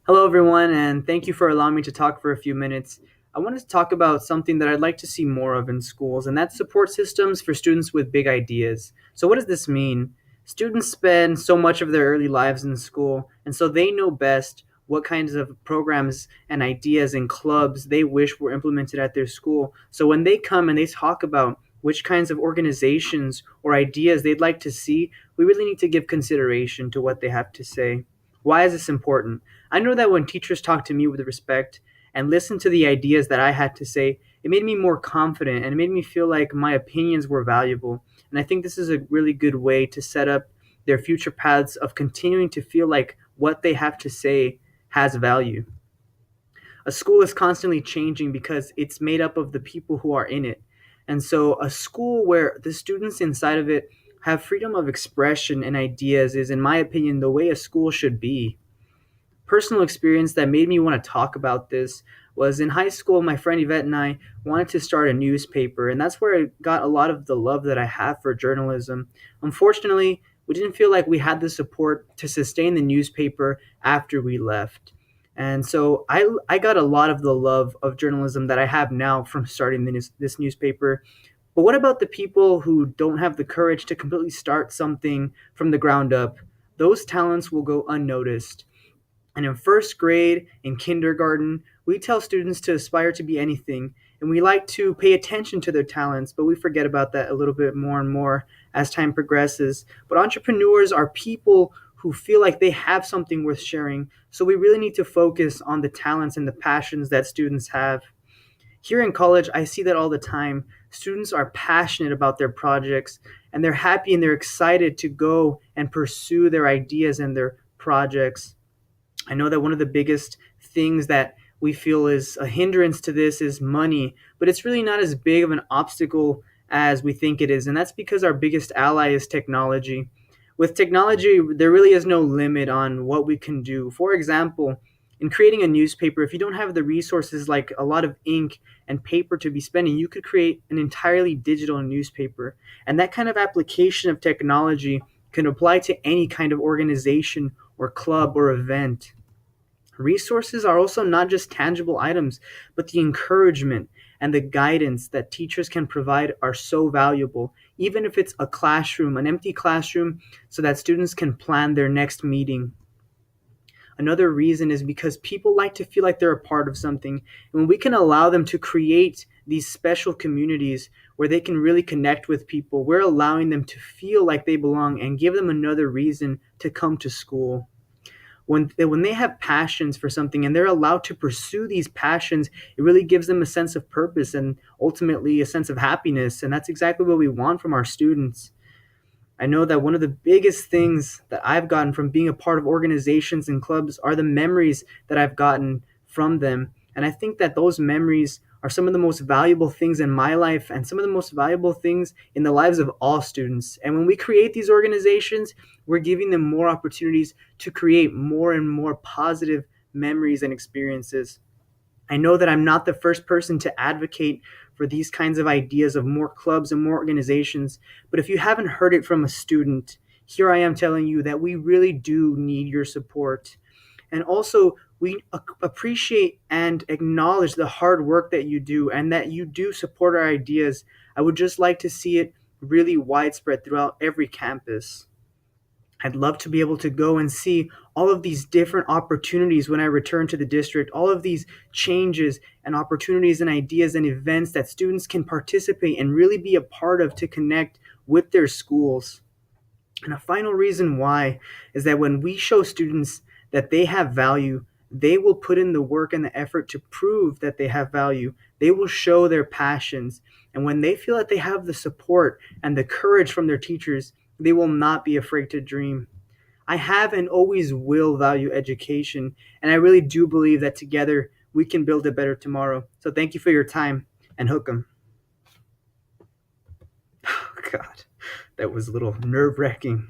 Hello, everyone, and thank you for allowing me to talk for a few minutes. I wanted to talk about something that I'd like to see more of in schools, and that's support systems for students with big ideas. So, what does this mean? Students spend so much of their early lives in school, and so they know best what kinds of programs and ideas and clubs they wish were implemented at their school. So, when they come and they talk about which kinds of organizations or ideas they'd like to see, we really need to give consideration to what they have to say. Why is this important? I know that when teachers talked to me with respect and listened to the ideas that I had to say, it made me more confident and it made me feel like my opinions were valuable. And I think this is a really good way to set up their future paths of continuing to feel like what they have to say has value. A school is constantly changing because it's made up of the people who are in it. And so, a school where the students inside of it have freedom of expression and ideas is, in my opinion, the way a school should be. Personal experience that made me want to talk about this was in high school. My friend Yvette and I wanted to start a newspaper, and that's where I got a lot of the love that I have for journalism. Unfortunately, we didn't feel like we had the support to sustain the newspaper after we left. And so I got a lot of the love of journalism that I have now from starting this newspaper. But what about the people who don't have the courage to completely start something from the ground up? Those talents will go unnoticed. And in first grade, in kindergarten, we tell students to aspire to be anything, and we like to pay attention to their talents, but we forget about that a little bit more and more as time progresses. But entrepreneurs are people who feel like they have something worth sharing, so we really need to focus on the talents and the passions that students have. Here in college, I see that all the time. Students are passionate about their projects, and they're happy and they're excited to go and pursue their ideas and their projects. I know that one of the biggest things that we feel is a hindrance to this is money, but it's really not as big of an obstacle as we think it is. And that's because our biggest ally is technology. With technology, there really is no limit on what we can do. For example, in creating a newspaper, if you don't have the resources like a lot of ink and paper to be spending, you could create an entirely digital newspaper. And that kind of application of technology can apply to any kind of organization or club or event. Resources are also not just tangible items, but the encouragement and the guidance that teachers can provide are so valuable, even if it's a classroom, an empty classroom, so that students can plan their next meeting. Another reason is because people like to feel like they're a part of something. And when we can allow them to create these special communities where they can really connect with people, we're allowing them to feel like they belong and give them another reason to come to school. When they have passions for something and they're allowed to pursue these passions, it really gives them a sense of purpose and ultimately a sense of happiness. And that's exactly what we want from our students. I know that one of the biggest things that I've gotten from being a part of organizations and clubs are the memories that I've gotten from them. And I think that those memories are some of the most valuable things in my life and some of the most valuable things in the lives of all students. And when we create these organizations, we're giving them more opportunities to create more and more positive memories and experiences. I know that I'm not the first person to advocate for these kinds of ideas of more clubs and more organizations, but if you haven't heard it from a student, here I am telling you that we really do need your support. And also, we appreciate and acknowledge the hard work that you do and that you do support our ideas. I would just like to see it really widespread throughout every campus. I'd love to be able to go and see all of these different opportunities when I return to the district, all of these changes and opportunities and ideas and events that students can participate and really be a part of to connect with their schools. And a final reason why is that when we show students that they have value, they will put in the work and the effort to prove that they have value. They will show their passions. And when they feel that they have the support and the courage from their teachers, they will not be afraid to dream. I have and always will value education, and I really do believe that together we can build a better tomorrow. So thank you for your time and hook 'em. Oh, God, that was a little nerve wracking.